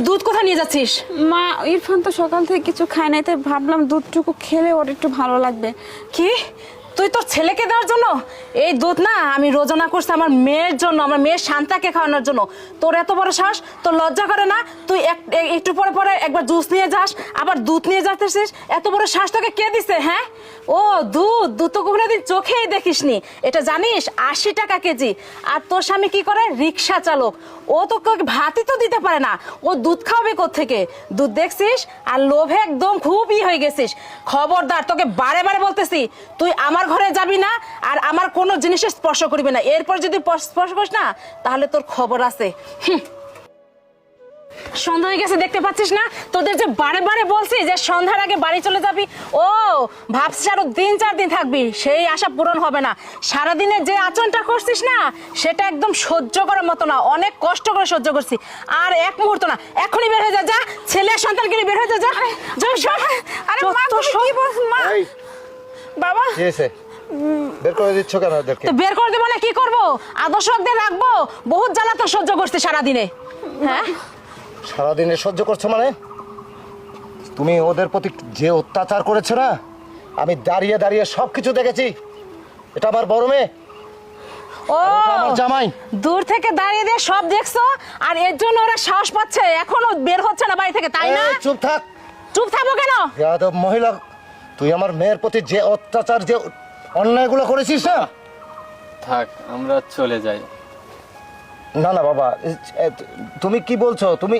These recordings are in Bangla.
দুধ কোথায় নিয়ে যাচ্ছিস? মা, ইরফান তো সকাল থেকে কিছু খায় নাই, তাই ভাবলাম দুধটুকু খেলে ওর একটু ভালো লাগবে। কি তুই তোর ছেলেকে দেওয়ার জন্য? এই দুধ না আমি রোজনা করছি আমার মেয়ের জন্য, আমার মেয়ের শান্তাকে খাওয়ানোর জন্য। তোর এত বড় সাহস, তোর লজ্জা করে না? তুই একটু পরে পরে একবার জুস নিয়ে যাস, আবার দুধ নিয়ে যাচ্ছিস। এত বড় সাহস তোকে কে দিছে? হ্যাঁ, ও দুধ দুধ তো কোনোদিন চোখেই দেখিসনি। এটা জানিস 80 টাকা কেজি। আর তোর স্বামী কি করে? রিক্সা চালক। ও তো ভাতই তো দিতে পারে না, ও দুধ খাওয়াবে কোত্থেকে? দুধ দেখছিস আর লোভে একদম খুবই হয়ে গেছিস। খবরদার, তোকে বারে বারে বলতেছি, তুই আমার ঘরে যাবি না আর আমার কোনো জিনিসে স্পর্শ করবি না। এরপর যদি স্পর্শ করিস না তাহলে তোর খবর আছে। সন্ধ্যা হয়ে গেছে, দেখতে পাচ্ছিস না? তোদের যে বারে বারে বলছি যে সন্ধ্যার আগে বাড়ি চলে যাবি, ও ভাবছিস আরো 3-4 দিন থাকবি, সেই আশা পূরণ হবে না। সারাদিনে যে আচরণটা করছিস না সেটা একদম সহ্য করার মতো না। অনেক কষ্ট করে সহ্য করছি, আর এক মুহূর্ত না। এখনই বের হয়ে যা, যা ছেলে সন্তানকে নিয়ে বের হয়ে যা, যা। আরে মা, তুমি কি বলছ? মা, বাবা, কি হয়েছে? বের করে দিচ্ছ কেন ওদেরকে? তো বের করে দেবো না, কি করবো? আদর্শকদের রাখবো? বহুত জ্বালাতন সহ্য করছি সারাদিনে। হ্যাঁ, সারাদিনে সহ্য করছো মানে? তুমি ওদের প্রতি যে অত্যাচার করেছো না, আমি দাঁড়িয়ে দাঁড়িয়ে সবকিছু দেখেছি। এটা আমার বড় মেয়ে, ও আমার জামাই। দূর থেকে দাঁড়িয়ে দিয়ে সব দেখছো, আর এর জন্য ওরা সাহস পাচ্ছে, এখনো বের হচ্ছে না বাড়ি থেকে, তাই না? এই, চুপ থাক। চুপ থাকবো কেন? যাদব মহিলা, তুই আমার মেয়ের প্রতি যে অত্যাচার, যে অন্যায়গুলো করেছিস না। থাক, আমরা চলে যাই। না না বাবা, তুমি কি বলছো? তুমি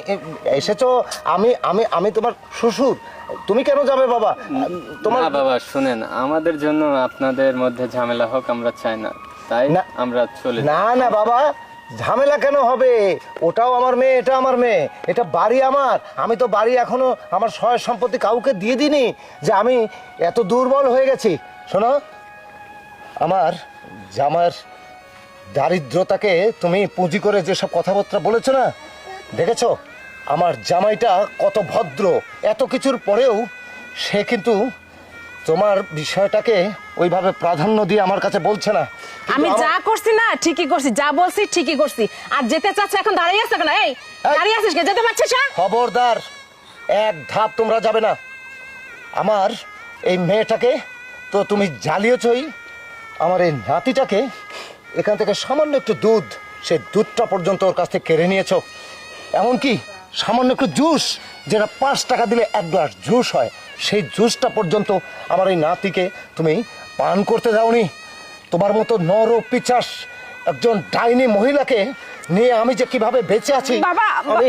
এসেছো, আমি আমি আমি তোমার শ্বশুর, তুমি কেন যাবে বাবা? তোমার না বাবা, শুনেন, আমাদের জন্য আপনাদের মধ্যে ঝামেলা হোক আমরা চাই না, তাই না। আমরা চলে যাই। না না বাবা, ঝামেলা কেন হবে? ওটাও আমার মেয়ে, এটা আমার মেয়ে, এটা বাড়ি আমার। আমি তো বাড়ি এখনো আমার সয় সম্পত্তি কাউকে দিয়ে দিইনি যে আমি এত দুর্বল হয়ে গেছি। শোনো, আমার জামার দারিদ্রতাকে তুমি পুঁজি করে যেসব কথাবার্তা বলেছো না, দেখেছো আমার জামাইটা কত ভদ্র। এত কিছুর পরেও সে কিন্তু তোমার বিষয়টাকে ওইভাবে প্রাধান্য দিয়ে আমার কাছে বলছে না। কিন্তু আমি যা করছি না ঠিকই করছি, যা বলছি ঠিকই করছি। আর যেতে চাচ্ছে, এখন দাঁড়িয়ে আছে কেন? এই দাঁড়িয়ে আছিস কে? যেতে পারছিস না? খবরদার, এক ধাপ তোমরা যাবে না। আমার এই মেয়েটাকে তো তুমি জ্বালিয়েছই, আমার এই নাতিটাকে এখান থেকে সামান্য একটু দুধ, সেই দুধটা পর্যন্ত ওর কাছ থেকে কেড়ে নিয়েছো। এমনকি সামান্য একটু জুস, যেটা 5 টাকা দিলে 1 গ্লাস জুস হয়, সেই জুসটা পর্যন্ত আমার এই নাতিকে তুমি পান করতে দাওনি। তোমার মতো নর পিচাস একজন ডাইনি মহিলাকে নিয়ে আমি যে কিভাবে বেঁচে আছি, বাবা, আমি